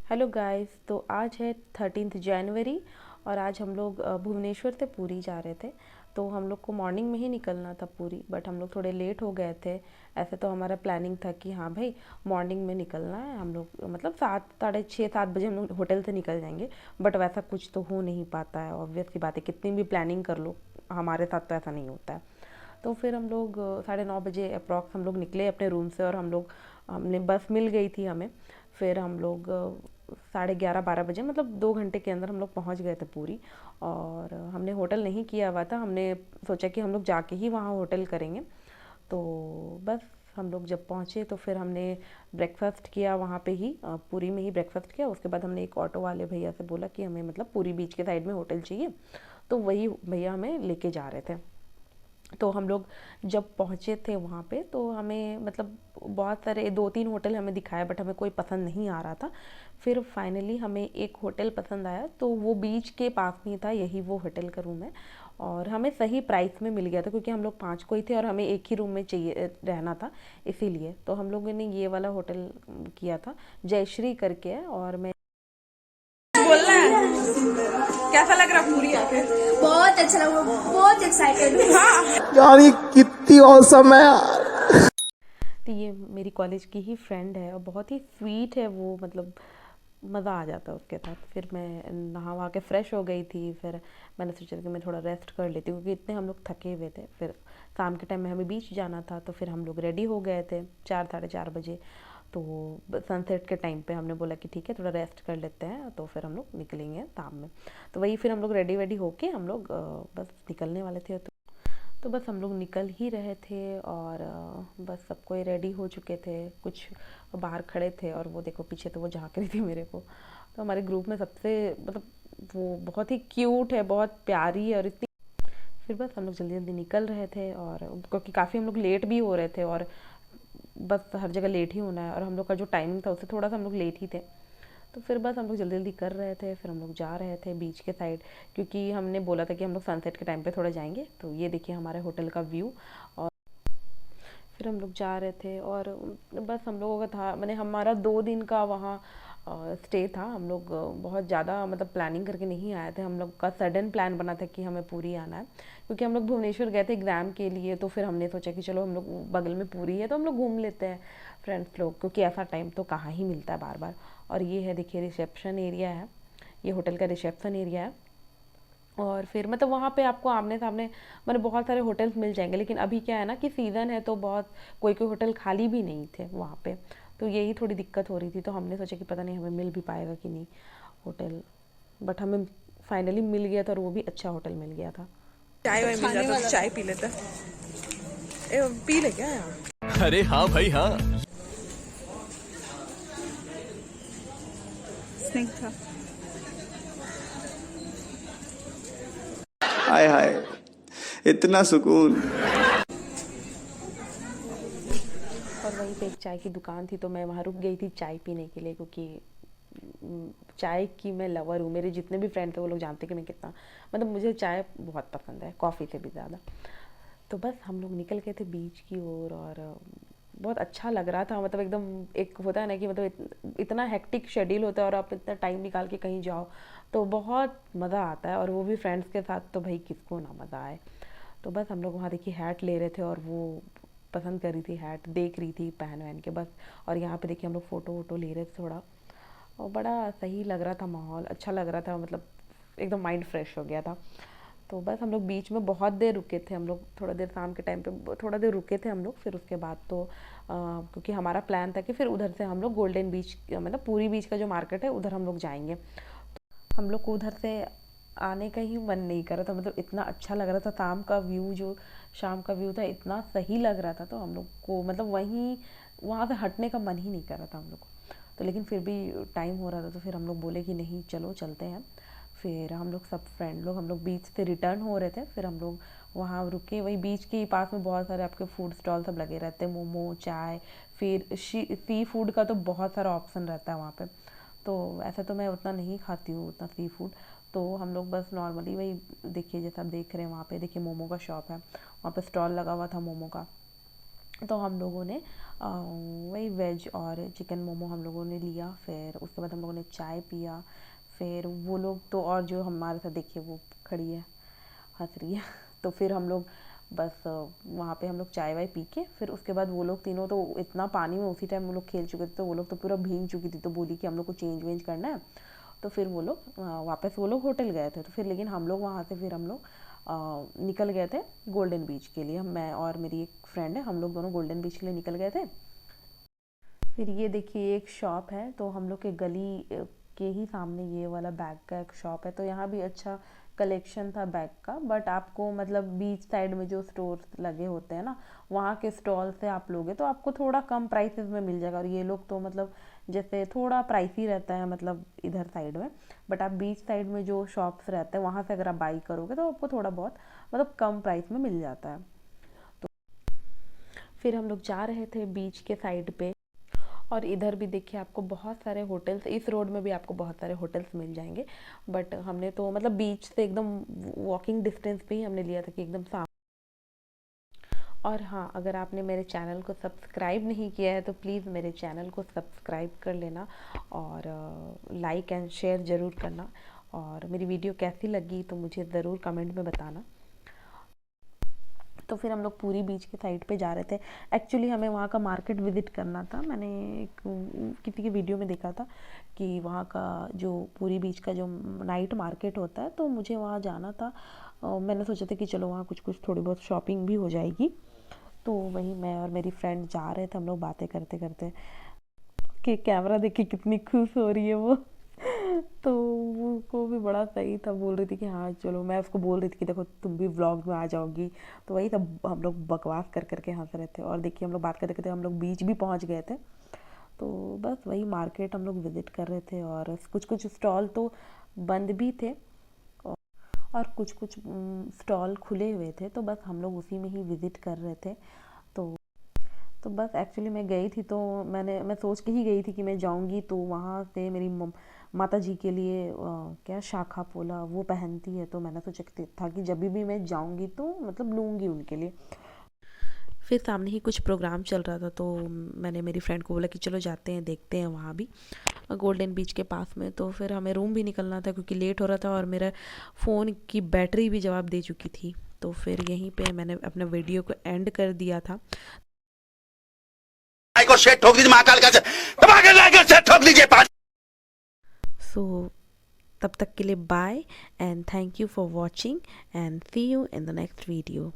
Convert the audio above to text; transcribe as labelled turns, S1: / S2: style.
S1: Hello guys. तो आज है 13 जनवरी और आज हम लोग भुवनेश्वर से पुरी जा रहे थे। तो हम लोग को मॉर्निंग में ही निकलना था पुरी, बट हम लोग थोड़े लेट हो गए थे। ऐसे तो हमारा प्लानिंग था कि हाँ भाई मॉर्निंग में निकलना है हम लोग, मतलब 7 साढ़े 6 7 बजे हम लोग होटल से निकल जाएंगे। बट वैसा कुछ तो हो नहीं पाता है, ऑब्वियस सी बात है, कितनी भी प्लानिंग कर लो हमारे साथ तो ऐसा नहीं होता है। तो फिर हम लोग 9:30 बजे अप्रॉक्स हम लोग निकले अपने रूम से, और हमने बस मिल गई थी हमें। फिर हम लोग 11:30 12 बजे, मतलब 2 घंटे के अंदर हम लोग पहुंच गए थे पूरी। और हमने होटल नहीं किया हुआ था, हमने सोचा कि हम लोग जाके ही वहाँ होटल करेंगे। तो बस हम लोग जब पहुँचे तो फिर हमने ब्रेकफास्ट किया वहाँ पे ही, पूरी में ही ब्रेकफास्ट किया। उसके बाद हमने एक ऑटो वाले भैया से बोला कि हमें मतलब पूरी बीच के साइड में होटल चाहिए। तो वही भैया हमें लेके जा रहे थे। तो हम लोग जब पहुँचे थे वहाँ पे तो हमें मतलब बहुत सारे 2 3 होटल हमें दिखाया, बट हमें कोई पसंद नहीं आ रहा था। फिर फाइनली हमें एक होटल पसंद आया, तो वो बीच के पास में था, यही वो होटल का रूम है। और हमें सही प्राइस में मिल गया था, क्योंकि हम लोग 5 को ही थे और हमें एक ही रूम में चाहिए रहना था। इसीलिए तो हम लोगों ने ये वाला होटल किया था, जयश्री करके है। और मैं
S2: बोलना है। कैसा लग रहा पूरी आके?
S3: बहुत अच्छा लगा, बहुत एक्साइटेड हूँ।
S2: हाँ।
S4: यार ये कितनी औसम है यार।
S1: तो ये मेरी कॉलेज की ही फ्रेंड है और बहुत ही स्वीट है वो, मतलब मज़ा आ जाता है उसके साथ। फिर मैं नहा वहा के फ्रेश हो गई थी। फिर मैंने सोचा कि मैं थोड़ा रेस्ट कर लेती हूँ, क्योंकि इतने हम लोग थके हुए थे। फिर शाम के टाइम में हमें बीच जाना था, तो फिर हम लोग रेडी हो गए थे 4 साढ़े 4 बजे। तो सनसेट के टाइम पे हमने बोला कि ठीक है थोड़ा रेस्ट कर लेते हैं, तो फिर हम लोग निकलेंगे शाम में। तो वही फिर हम लोग रेडी वेडी होके हम लोग बस निकलने वाले थे। तो बस हम लोग निकल ही रहे थे, और बस सब कोई रेडी हो चुके थे। कुछ बाहर खड़े थे, और वो देखो पीछे तो वो झाँक रही थी मेरे को। तो हमारे ग्रुप में सबसे मतलब वो बहुत ही क्यूट है, बहुत प्यारी है, और इतनी। फिर बस हम लोग जल्दी जल्दी निकल रहे थे, और क्योंकि काफ़ी हम लोग लेट भी हो रहे थे, और बस हर जगह लेट ही होना है, और हम लोग का जो टाइमिंग था उससे थोड़ा सा हम लोग लेट ही थे। तो फिर बस हम लोग जल्दी जल्दी कर रहे थे। फिर हम लोग जा रहे थे बीच के साइड, क्योंकि हमने बोला था कि हम लोग सनसेट के टाइम पे थोड़ा जाएंगे। तो ये देखिए हमारे होटल का व्यू। और फिर हम लोग जा रहे थे, और बस हम लोगों का था, मैंने हमारा 2 दिन का वहाँ स्टे था। हम लोग बहुत ज़्यादा मतलब प्लानिंग करके नहीं आए थे, हम लोग का सडन प्लान बना था कि हमें पूरी आना है। क्योंकि हम लोग भुवनेश्वर गए थे एग्ज़ाम के लिए, तो फिर हमने सोचा कि चलो हम लोग बगल में पूरी है तो हम लोग घूम लेते हैं फ्रेंड्स लोग, क्योंकि ऐसा टाइम तो कहाँ ही मिलता है बार बार। और ये है देखिए रिसेप्शन एरिया है, ये होटल का रिसेप्शन एरिया है। और फिर मतलब वहाँ पे आपको आमने सामने मतलब बहुत सारे होटल्स मिल जाएंगे, लेकिन अभी क्या है ना कि सीज़न है, तो बहुत कोई कोई होटल खाली भी नहीं थे वहाँ पे। तो यही थोड़ी दिक्कत हो रही थी। तो हमने सोचा कि पता नहीं हमें मिल भी पाएगा कि नहीं होटल, बट हमें फाइनली मिल गया था, और वो भी अच्छा होटल मिल गया था।
S2: चाय वाय मिल जाता तो चाय पी लेते। पी ले क्या यार?
S5: अरे हाँ भाई हाँ।
S2: स्निग्धा।
S4: हाय हाय, इतना सुकून।
S1: और वहीं पे एक चाय की दुकान थी, तो मैं वहाँ रुक गई थी चाय पीने के लिए, क्योंकि चाय की मैं लवर हूँ। मेरे जितने भी फ्रेंड थे वो लोग जानते कि मैं कितना, मतलब मुझे चाय बहुत पसंद है, कॉफ़ी से भी ज़्यादा। तो बस हम लोग निकल गए थे बीच की ओर, और बहुत अच्छा लग रहा था। मतलब एकदम एक होता है ना कि मतलब इतना हेक्टिक शेड्यूल होता है, और आप इतना टाइम निकाल के कहीं जाओ तो बहुत मज़ा आता है, और वो भी फ्रेंड्स के साथ, तो भाई किसको ना मज़ा आए। तो बस हम लोग वहाँ देखिए हैट ले रहे थे, और वो पसंद कर रही थी हैट, देख रही थी पहन वहन के बस। और यहाँ पे देखिए हम लोग फ़ोटो वोटो ले रहे थे थोड़ा, और बड़ा सही लग रहा था, माहौल अच्छा लग रहा था, मतलब एकदम माइंड फ्रेश हो गया था। तो बस हम लोग बीच में बहुत देर रुके थे, हम लोग थोड़ा देर शाम के टाइम पे थोड़ा देर रुके थे हम लोग। फिर उसके बाद तो क्योंकि हमारा प्लान था कि फिर उधर से हम लोग गोल्डन बीच, मतलब पूरी बीच का जो मार्केट है उधर हम लोग जाएंगे। हम लोग को उधर से आने का ही मन नहीं कर रहा था, मतलब इतना अच्छा लग रहा था शाम का व्यू, जो शाम का व्यू था इतना सही लग रहा था। तो हम लोग को मतलब वहीं वहाँ से हटने का मन ही नहीं कर रहा था हम लोग को। तो लेकिन फिर भी टाइम हो रहा था, तो फिर हम लोग बोले कि नहीं चलो चलते हैं। फिर हम लोग सब फ्रेंड लोग हम लोग बीच से रिटर्न हो रहे थे। फिर हम लोग वहाँ रुके, वही बीच के ही पास में बहुत सारे आपके फूड स्टॉल सब लगे रहते हैं, मोमो चाय। फिर सी फूड का तो बहुत सारा ऑप्शन रहता है वहाँ पे। तो ऐसा तो मैं उतना नहीं खाती हूँ उतना सी फूड। तो हम लोग बस नॉर्मली वही देखिए जैसा आप देख रहे हैं, वहाँ पे देखिए मोमो का शॉप है, वहाँ पे स्टॉल लगा हुआ था मोमो का। तो हम लोगों ने वही वेज और चिकन मोमो हम लोगों ने लिया। फिर उसके बाद हम लोगों ने चाय पिया। फिर वो लोग तो, और जो हमारे साथ देखिए वो खड़ी है हंस रही है तो फिर हम लोग बस वहाँ पे हम लोग चाय वाय पी के, फिर उसके बाद वो लोग तीनों तो इतना पानी में उसी टाइम वो लोग खेल चुके थे, तो वो लोग तो पूरा भीग चुकी थी, तो बोली कि हम लोग को चेंज वेंज करना है। तो फिर वो लोग वापस वो लोग होटल गए थे। तो फिर लेकिन हम लोग वहाँ से फिर हम लोग निकल गए थे गोल्डन बीच के लिए। मैं और मेरी एक फ्रेंड है, हम लोग दोनों गोल्डन बीच के लिए निकल गए थे। फिर ये देखिए एक शॉप है, तो हम लोग के गली के ही सामने ये वाला बैग का एक शॉप है। तो यहाँ भी अच्छा कलेक्शन था बैग का, बट आपको मतलब बीच साइड में जो स्टोर लगे होते हैं ना, वहाँ के स्टॉल से आप लोगे तो आपको थोड़ा कम प्राइसेस में मिल जाएगा। और ये लोग तो मतलब जैसे थोड़ा प्राइसी रहता है मतलब इधर साइड में, बट आप बीच साइड में जो शॉप्स रहते हैं वहाँ से अगर आप बाई करोगे तो आपको थोड़ा बहुत मतलब कम प्राइस में मिल जाता है। तो फिर हम लोग जा रहे थे बीच के साइड पे, और इधर भी देखिए आपको बहुत सारे होटल्स, इस रोड में भी आपको बहुत सारे होटल्स मिल जाएंगे। बट हमने तो मतलब बीच से एकदम वॉकिंग डिस्टेंस पे ही हमने लिया था कि एकदम सामने। और हाँ, अगर आपने मेरे चैनल को सब्सक्राइब नहीं किया है तो प्लीज़ मेरे चैनल को सब्सक्राइब कर लेना, और लाइक एंड शेयर ज़रूर करना। और मेरी वीडियो कैसी लगी तो मुझे ज़रूर कमेंट में बताना। तो फिर हम लोग पूरी बीच के साइड पे जा रहे थे। एक्चुअली हमें वहाँ का मार्केट विज़िट करना था। मैंने एक किसी की वीडियो में देखा था कि वहाँ का जो पूरी बीच का जो नाइट मार्केट होता है, तो मुझे वहाँ जाना था। मैंने सोचा था कि चलो वहाँ कुछ कुछ थोड़ी बहुत शॉपिंग भी हो जाएगी। तो वही मैं और मेरी फ्रेंड जा रहे थे, हम लोग बातें करते करते, कि कैमरा देख के कितनी खुश हो रही है वो तो वो को भी बड़ा सही था, बोल रही थी कि हाँ चलो। मैं उसको बोल रही थी कि देखो तुम भी व्लॉग में आ जाओगी। तो वही सब हम लोग बकवास कर करके हंस रहे थे। और देखिए हम लोग बात करते करते हम लोग बीच भी पहुंच गए थे। तो बस वही मार्केट हम लोग विज़िट कर रहे थे, और कुछ कुछ स्टॉल तो बंद भी थे और कुछ कुछ स्टॉल खुले हुए थे। तो बस हम लोग उसी में ही विज़िट कर रहे थे। तो बस एक्चुअली मैं गई थी, तो मैं सोच के ही गई थी कि मैं जाऊंगी तो वहाँ से मेरी माता जी के लिए क्या शाखा पोला वो पहनती है, तो मैंने सोचा था कि जब भी मैं जाऊंगी तो मतलब लूँगी उनके लिए। फिर सामने ही कुछ प्रोग्राम चल रहा था, तो मैंने मेरी फ्रेंड को बोला कि चलो जाते हैं, देखते हैं वहाँ भी गोल्डन बीच के पास में। तो फिर हमें रूम भी निकलना था क्योंकि लेट हो रहा था, और मेरा फ़ोन की बैटरी भी जवाब दे चुकी थी। तो फिर यहीं पे मैंने अपना वीडियो को एंड कर दिया था।
S5: को शेट ठोक दीजिए, महाकाल का धमाके लाकर शेट ठोक दीजिए।
S1: सो तब तक के लिए bye and thank you for watching, and see you in the next video.